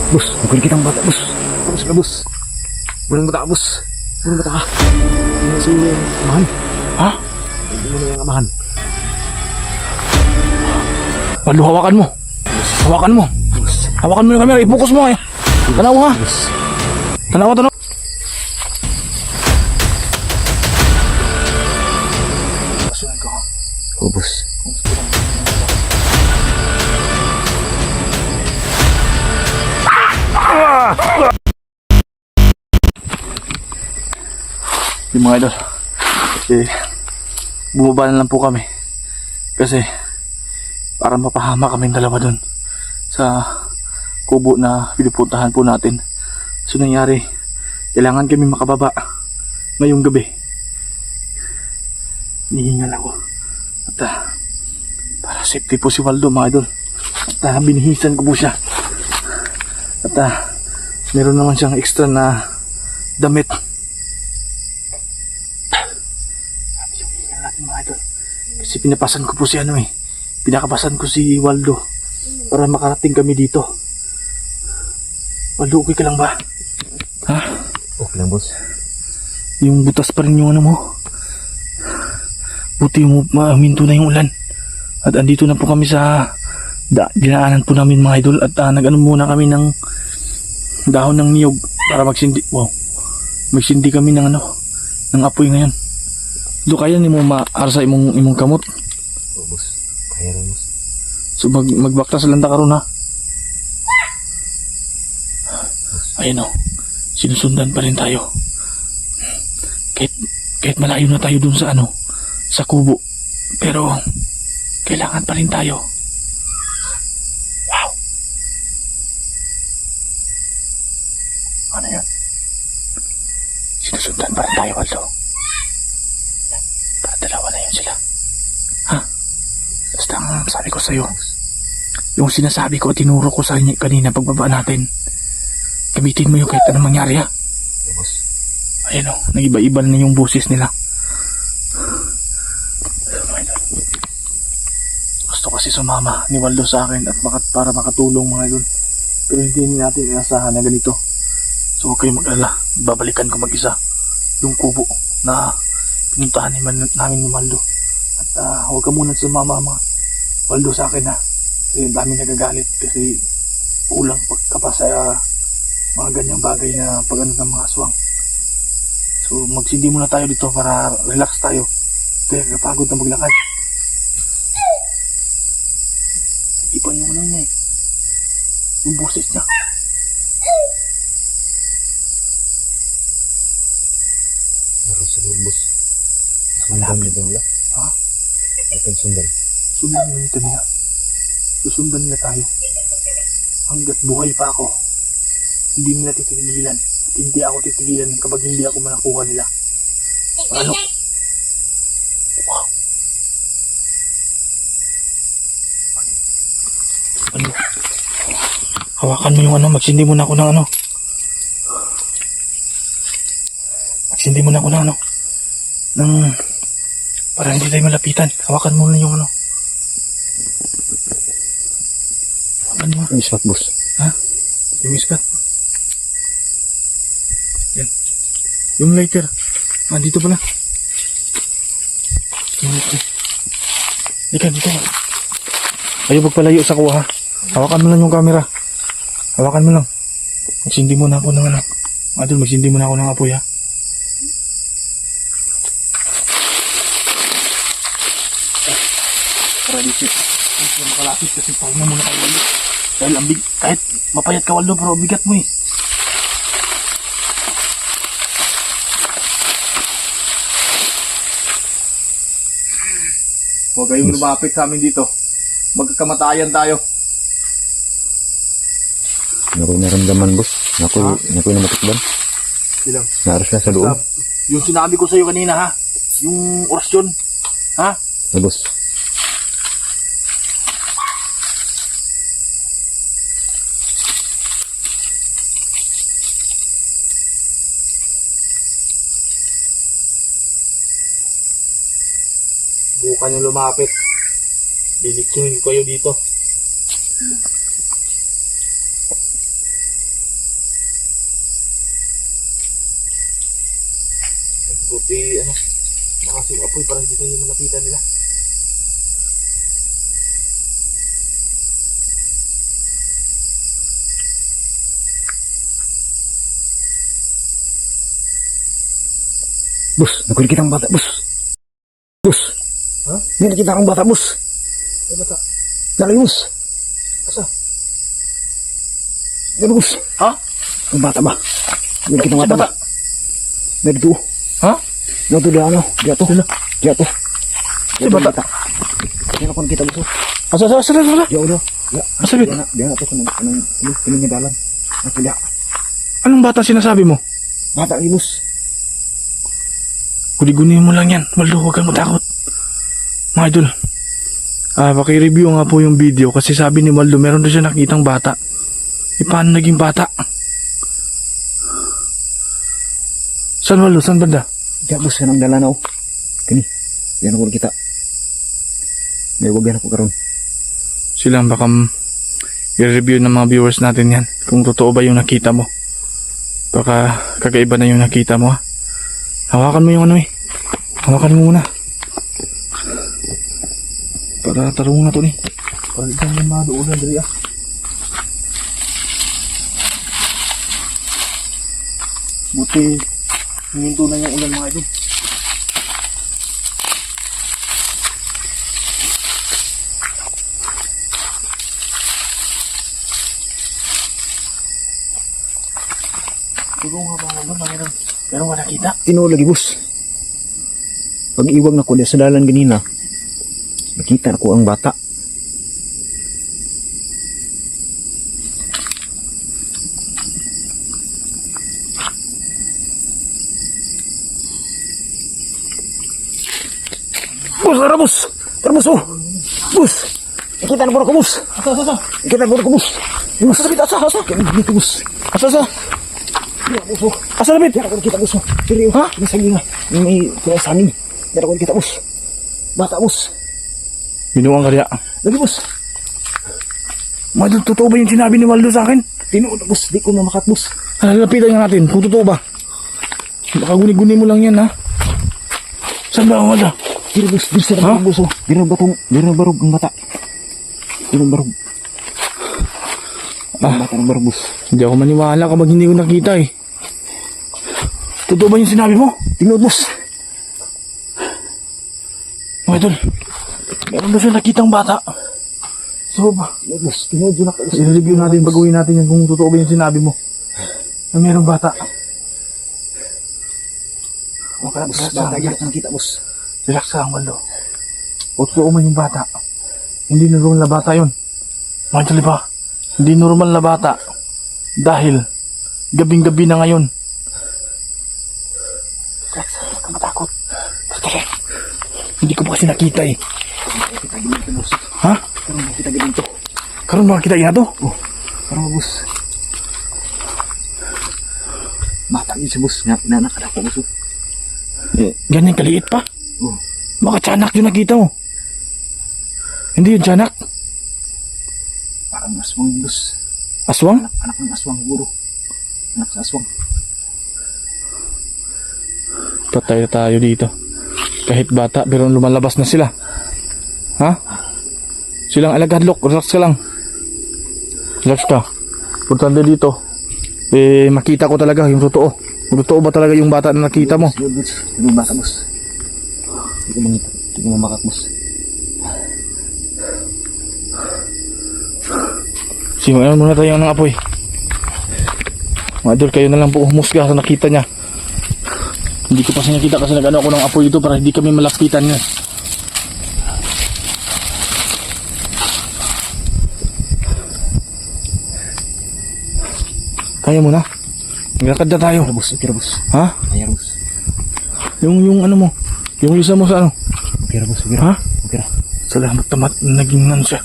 Bus, huwag kitang bata, bus. Bus ka, bus. Walang bata, bus. Walang bata ka. Hindi na sa'yo yung amahan. Ha? Hindi mo na yung amahan. Waldo, hawakan mo. Hawakan mo. Hawakan mo yung camera, i-focus mo eh. Tanaw ha. Tanaw, tanaw. Oh, bus. Yung mga idol, bumaba na lang po kami kasi para mapahama kami dalawa dun sa kubo na pinupuntahan po natin. So nangyari, kailangan kami makababa ngayong gabi. Nihingal ako at para safety po si Waldo, mga idol, at binihisan ko po siya at meron naman siyang extra na damit. Mga idol, kasi pinapasan ko po si pinakapasan ko si Waldo para makarating kami dito. Waldo, okay ka lang ba? Ha? Okay lang, boss. Yung butas pa rin yung mo. Buti yung minto na yung ulan. At andito na po kami sa dinaanan po namin, mga idol. At nag-ano muna kami ng dahon ng niyog para magsindi. Wow, magsindi kami ng ng apoy ngayon. Do kaya ni mo maarsa imong kamot. Oh, boss. Kaya rin, boss. So magbaktas lang ta karon ha. Ayun o, sinusundan pa rin tayo. Kahit malayo na tayo dun sa sa kubo, pero kailangan pa rin tayo. Wow. Ano yan? Sinusundan pa rin tayo, Waldo. Dalawa na yun sila. Ha? Basta ang sabi ko sa'yo, yung sinasabi ko, tinuro ko sa inyo kanina pagbaba natin, gamitin mo yung kahit anong mangyari ha. Boss. Ayun o, nagiba-iba na yung boses nila. Gusto kasi sumama ni Waldo sa akin at para makatulong, mga idol. Pero hindi natin inasahan na ganito. So huwag kayong mag-alala, babalikan ko mag-isa yung kubo na pinuntahan namin ni Waldo. At huwag ka muna sumama, mga Waldo, sa akin ha. Kasi ang dami nagagalit kasi kulang pagkapa sa mga ganyang bagay na pag-ano ng mga aswang. So magsindi muna tayo dito para relax tayo. Kaya kapagod na maglakad. Ipan yung niya eh. Yung boses niya. Nakasunod, boss. Sundan nila nila. Ha? Akan sundan. Sundan nila. Susundan nila tayo. Hanggat buhay pa ako, hindi nila titigilan. At hindi ako titigilan kapag hindi ako manakuha nila. Ano? Wow. Ano? Hawakan mo yung magsindi muna ako ng Magsindi muna ako ng ng para hindi tayo malapitan. Hawakan mo na yung Hawakan mo. Yung ispat, boss. Ha? Yung ispat. Yan. Yung lighter. Dito pala. Yung lighter. Dito. Ayaw magpalayo sa kuha ha. Hawakan mo lang yung camera. Hawakan mo lang. Magsindi muna ako ng Adol, magsindi muna ako ng apoy ha. Para dito. Hindi makalapit kasi pahinga muna kay Waldo. Dahil kahit mapayat ka, Waldo, pero bigat mo eh. Huwag kayong lumapit sa amin dito. Magkakamatayan tayo. Naramdaman, boss. Nakoy na matikban. Silang. Naaras na sa loob. Yung sinabi ko sa'yo kanina ha. Yung orasyon. Ha? Boss. Bukan yung lumapit. Dilitsuhin ko kayo dito. apoy para hindi tayo malapitan nila. Bus, nakikita ang bata, bus. Bus. Ha? May nakita akong bata, bus. Ay, bata. Dali, bus. Asa? Dali, bus. Ha? Ang bata ba? May nakita ang Si bata bata? ba? Dito. Ha? Dito, di ano? Dito. Sila? Dito. Si bata? Yan ako nakita, bus. Asa? Dito, dito. Asa, bit? Diyan na ito kanang pinangadalan. Nakila. Anong bata sinasabi mo? Bata, ni bus. Guni-guni mo lang yan. Waldo, huwag kang matakot. Mga idol, paki-review nga po yung video kasi sabi ni Waldo meron na siya nakitang bata. Paano naging bata? Saan, Waldo? Saan banda? Diyan, bus. Yan ang dalanaw. Kini. Yan ako nakita. May wag yan ako karon. Silang baka i-review ng mga viewers natin yan. Kung totoo ba yung nakita mo. Baka kakaiba na yung nakita mo, ha? Hawakan mo yung ano, eh. Hawakan mo muna. Para tarungan na to, eh. Para dyan yung mga doon dali, ah. Buti huminto na yung ulan, mga idol. Siguro nga bang ba meron ba nakita? Tinulagi, bus. Pag-iwag na ko sa dalan ganina, nakita na ko ang bata. Bus, tara, bus. Tara, bus, oh. Bus. Nakita na po ako, bus. Asa? Nakita na po ako, bus. Bus. Asa? Dito, bus. Asa? Yan, bus, oh. Asa na, bit? Yan ako nakita, bus, oh. Seryo, ha? May saginga. May pinasangin. Yan ako nakita, bus. Bata, bus. Binuang karya. Lagi, bus. Mga idol, totoo ba yung sinabi ni Waldo sa akin? Tinuod, bus. Di ko mamakat, bus. Lapitan nga natin kung totoo ba. Baka guni-guni mo lang yan, ha? Saan ba ang Waldo? Dito, bus. Dito sa Ha? barog, bus, oh. Dito na barog ang bata. Dito na barog. Ang bata ng barog, bus. Hindi ako maniwala kapag hindi ko nakita, eh. Totoo ba yung sinabi mo? Tinuod, bus. Mga idol, meron daw siya nakitang bata. So ba? Tinuod, bus. Tinuod yun ako, bus. I-review natin, baguhin natin yan kung totoo ba yung sinabi mo. Na merong bata. Huwag ka na, bus. Bata, yan ako nakita, bus. Relax ka, Waldo. O totoo man yung bata. Hindi normal na bata yun. Mga idol, ba? Hindi normal na bata. Dahil, gabing-gabi na ngayon. Relax, huwag ka matakot. Tara. Hindi ko pa kasi nakita, eh. Kita ginito, bus. Ha? Karoon mo kita ginito. Karoon ba kita ina to? Oh, karoon mo, bus. Bata yun si bus. Inanak ka na ako, bus. Ganyan kaliit pa? Oh. Baka tiyanak yung nakita mo. Hindi yun tiyanak. Parang aswang, bus. Aswang? Anak ng aswang, guro. Anak sa aswang. Patay na tayo dito. Kahit bata, pero lumalabas na sila. Ha? Silang alagadlok, relax ka lang. Relax ka. Importante dito, makita ko talaga yung totoo. Kung totoo ba talaga yung bata na nakita mo. Tinuod, bus. Tinuod, bata, bus. Hindi ko mangita. Hindi ko mamakat, bus. Simulan muna tayo ng apoy. Mga idol, kayo na lang po humusga sa nakita niya. Hindi ko pa siya nakita kasi nag-ano ako ng apoy dito para hindi kami malapitan niya. Kaya mo na. Maglakad na tayo. Kira, bus. Kira, bus. Ha? Kira, bus. Yung ano mo. Yung isa mo sa ano. Kira, bus. Kira. Ha? Kira. Salamat naman. Naging nan siya.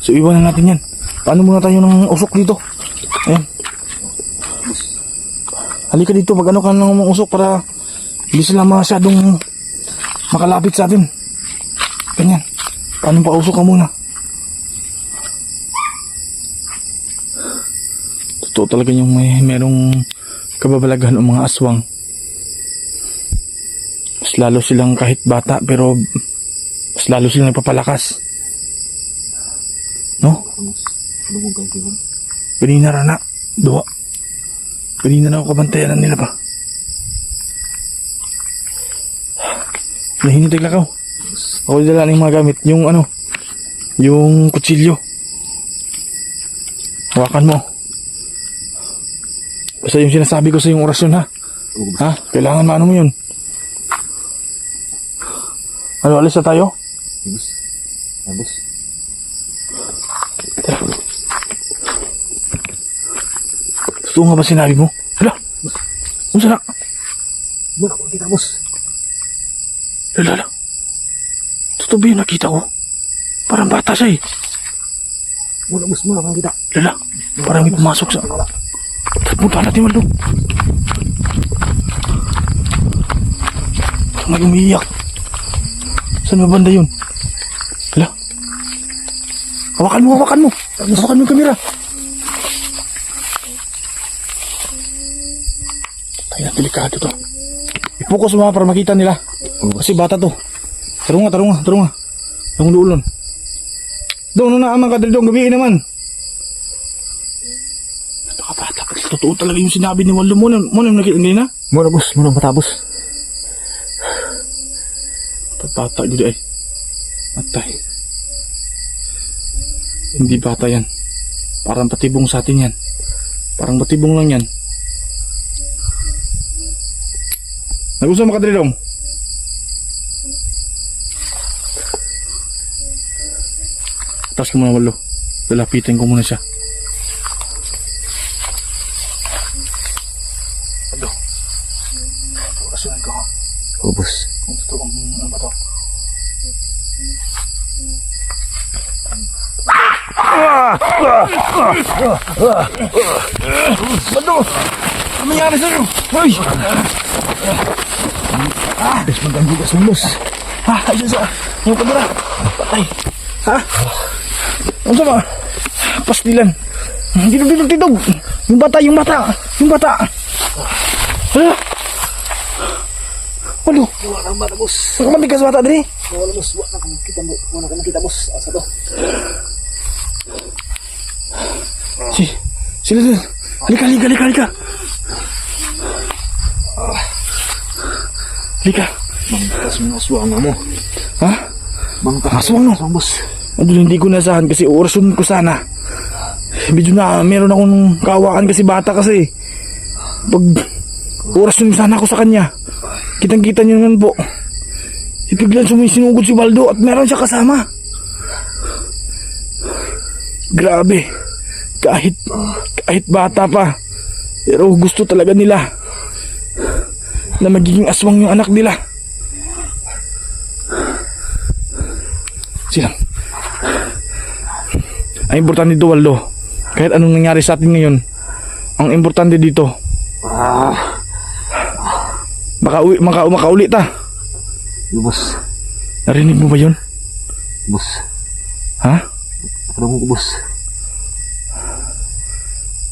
So iwanan natin yan. Paano muna tayo ng usok dito? Ayan. Halika dito. Mag-ano ka ng usok para hindi sila masyadong makalapit sa atin. Ganyan. Paano pa usok ka muna? Totoo talaga yung merong kababalaghan ng mga aswang. mas lalo silang kahit bata pero mas lalo silang nagpapalakas. No? Ano kung kayo kayo? Kanina rana. Duwa. Kanina na ako kabantayan nila pa. Nahinitay lang ako. Ako dala ng mga gamit. Yung ano, yung kutsilyo. Hawakan mo. Basta yung sinasabi ko sa yung orasyon ha. Ha? Kailangan maano mo yun. Ano, alis na tayo? Boss. Boss. Totoo nga ba sinabi mo? Hala! Kung sana? Muna ako kita, boss. Hala. Totoo ba yung nakita ko? Parang bata siya eh. Muna, boss. Muna ako kita. Lala, parang may pumasok sa... Punta natin, Waldo. May umiiyak. Saan ba banda yun? Hala. Hawakan mo. Hawakan mo yung kamera. Tayo na, delikado to. I-focus mo para makita nila. Kasi bata to. Tarunga. Yung duulon. Doon na naman kadali doon, gabihin naman. Napakabata. Totoo talaga yung sinabi ni Waldo mo. Muna yung nakita nila? Muna, boss. Muna matapos. Bata dito ay. Matay. Hindi bata yan. Parang patibong sa atin yan. Parang patibong lang yan. Nagusto mo kadali doon? Taas ko muna, Waldo. Lalapitin ko muna siya. Waldo. Orasyonan ko. Oo, boss. Kung gusto kong ano ba to? Waldo! Ano nangyari sa'yo? Hoy! Desmond ang bigas mo, boss. Ayun sa... Yung kamera. Patay. Ha? Ano sa ba? Pastilan. Tidog. Yung bata. Hala. Walo. Wala kang bata, boss. Ang matigas bata dali. Wala, boss. Wala kang makita, boss. Asa to? Sila. Halika. Halika. Mangkas mo aswang mo. Ha? Aswang no? Aswang, boss. Andun, hindi ko nasahan kasi orasyon ko sana. Medyo na meron akong kawaan kasi bata kasi. Pag orasyon sana ako sa kanya, kitang-kita niyo naman po. Biglang sumisinugod si Waldo at meron siya kasama. Grabe. Kahit bata pa. Pero gusto talaga nila na magiging aswang yung anak nila. Silang. Ang importante dito, Waldo, kahit anong nangyari sa atin ngayon, ang importante dito, makauli ta. Boss. Narinig mo ba yun? Boss. Ha? Ano ko, boss?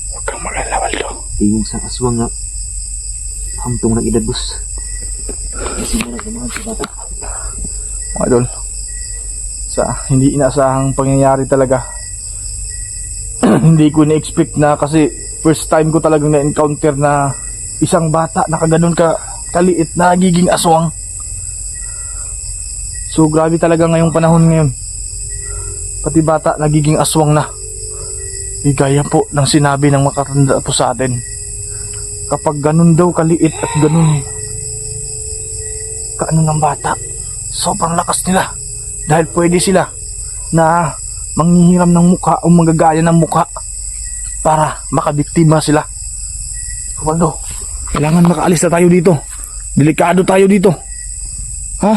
Huwag kang mag-alala, Waldo. Tingog sa aswang na hamtong ng edad, boss. Kasi mo nagmamahal sa bata. Mga idol, sa hindi inaasahang pangyayari talaga. Hindi ko na-expect na kasi first time ko talagang na-encounter na isang bata na kaganon kaliit na nagiging aswang. So grabe talaga ngayong panahon ngayon. Pati bata nagiging aswang na. Gaya po ng sinabi ng makatanda po sa atin. Kapag ganun daw kaliit at ganun kaano ng bata, sobrang lakas nila. Dahil pwede sila na manghihiram ng mukha o magagaya ng mukha para makabiktima sila. Waldo, kailangan makaalis na tayo dito. Delikado tayo dito. Ha?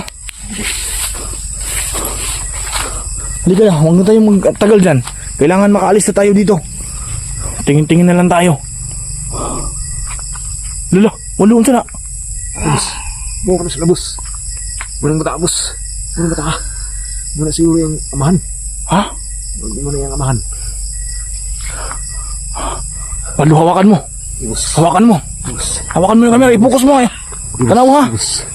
Hindi kaya, huwag na tayong magtagal dyan. Kailangan makaalis na tayo dito. Tingin-tingin na lang tayo. Lalo, Waldo, unsa na? Boss. Buka na sila, boss. Munang bata, boss. Munang bata ka. Muna siguro yung amahan. Ha? Muna yung amahan. Waldo, hawakan mo. Boss. Hawakan mo. Boss. Hawakan mo yung camera. I-focus mo eh. Tanaw ha. Boss.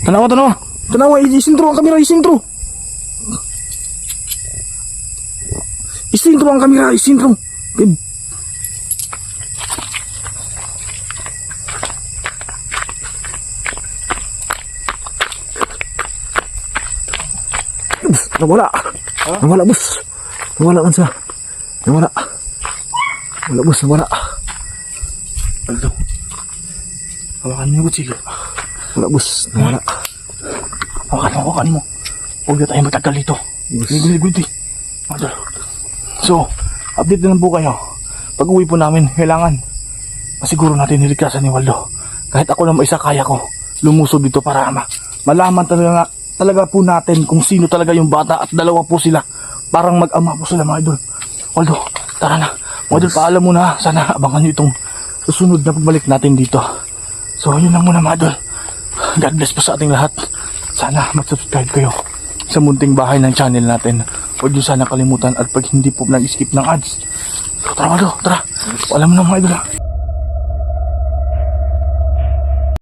Tanawa, tanawa. Tanawa, isintro ang kamera, isintro. Isintro ang kamera, isintro. Nawala. Nawala, boss. Nawala man siya. Nawala. Wala, boss. Nawala. Waldo. Hawakan mo yung kutsilyo. Wala, boss. Nawala. Hawakan mo. Huwag na tayo matagal dito. Boss. Gundi. Waldo. So, update na lang po kayo. Pag uwi po namin, kailangan masiguro natin niligtasan ni Waldo. Kahit ako lang isa kaya ko lumusod dito para malaman talaga po natin kung sino talaga yung bata at dalawa po sila. Parang mag-ama po sila mga idol. Waldo, tara na. Mga idol, paalam mo na. Sana abangan nyo itong susunod na pagbalik natin dito. So, yun lang muna mga idol. God bless po sa ating lahat. Sana mag-subscribe kayo sa munting bahay ng channel natin. Huwag nyo sana kalimutan at pag hindi po nag-skip ng ads. So, tara Waldo, tara. Paalam mo na mga idol.